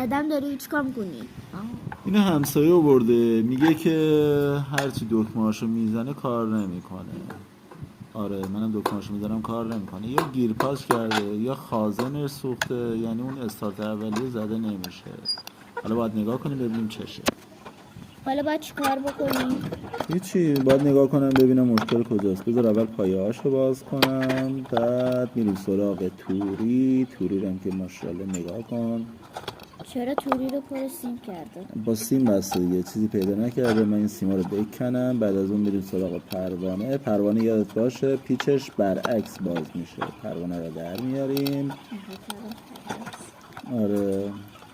کردم داری چیکار میکنی؟ اینو همسایه آورده میگه که هرچی دکمه‌هاشو میزنه کار نمیکنه. آره منم دکمه‌هاشو میزنم کار نمیکنه، یا گیرپاس کرده یا خازنش سوخته، یعنی اون استارت اولیه زده نمیشه. حالا باید نگاه کنیم ببینیم چشه. حالا باید چیکار بکنی؟ هیچی، باید نگاه کنم ببینم مشکل کجاست. بذار اول پایه‌هاشو باز کنم، بعد میریم سراغ توری رو هم که ماشاءالله نگاه کن. چرا توری رو پر سیم کرده؟ با سیم بسته دیگه، چیزی پیدا نکرده. من این سیما رو بکنم، بعد از اون میریم سراغ پروانه یادت باشه پیچش برعکس باز میشه. پروانه رو در میاریم. آره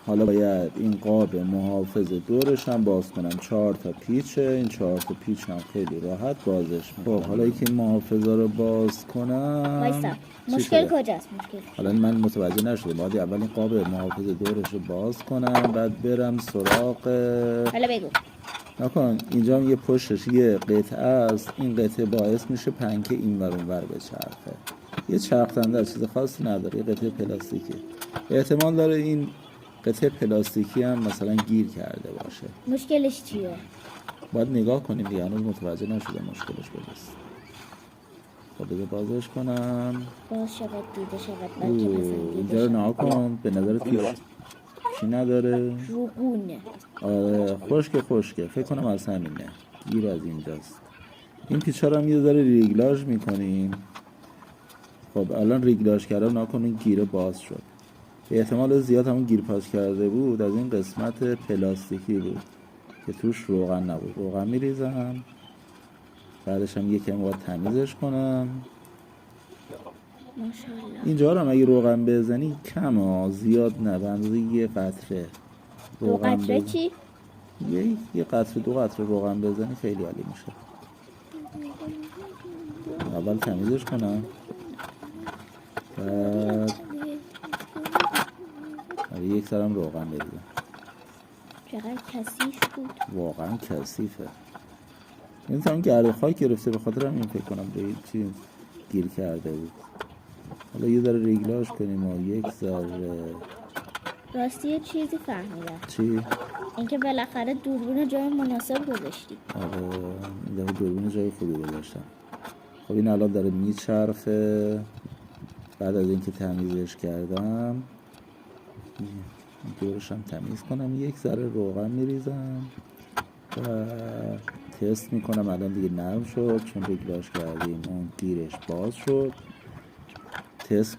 حالا باید این قاب محافظ دورش هم باز کنم. 4 تا پیچه، این 4 تا پیچ هم خیلی راحت بازش میکنم. خب حالا که محافظه رو باز کنم وایسا، مشکل کجاست؟ حالا من متوجه نشدم. باید اول این قاب محافظ دورش رو باز کنم، بعد برم سراغ. حالا بگو. نکن اینجا هم یه پشتش یه قطعه است، این قطعه باعث میشه پنکه این ور اون ور بچرخه. یه چرخنده چیز خاصی نداره، یه قطعه پلاستیکی. احتمال داره این قطعه پلاستیکی هم مثلا گیر کرده باشه. مشکلش چیه؟ باید نگاه کنیم دیگه، هنوز متوجه نشده مشکلش کجاست. خب بذار بازش کنم. باز شود دیده شود بلکه مثلا اینجا رو نها کن، به نظرت چی نداره؟ روغونه. آره خشکه فکر کنم از همینه، گیر از اینجاست. این پیچا رو هم یه ذره ریگلاژ میکنیم. خب الان ریگلاژ کردم، ناکنون گیره باز شد. به احتمال زیاد همون گیر پاس کرده بود از این قسمت پلاستیکی بود که توش روغن نبود. روغن میریزم، بعدش هم یکم باید تمیزش کنم. ماشاءالله. اینجا رو هم اگه روغن بزنی کمه، زیاد نه، به اندازه یه قطره دو قطره چی؟ یه قطره 2 قطره روغن بزنی خیلی عالی میشه. اول تمیزش کنم، بعد یک سرم روغن بریزم. چقدر کثیف بود. واقعا کثیفه. این تا گرد خاک گرفته، به خاطر هم این فکر کنم به چی گیر کرده بود. حالا یه ذره ریگلاژ کنیم و یک ذره. راستی یه چیزی فهمیدم. چی؟ اینکه بالاخره دوربین جای مناسب گذاشتی. آره این دوربین جای خوبی گذاشتم. خب این الان داره میچرخه. بعد از اینکه تمیزش کردم دورش هم تمیز کنم، یک ذره روغن میریزم و تست میکنم. الان دیگه نرم شد چون ریگلاژ کردیم، اون گیرش باز شد. تست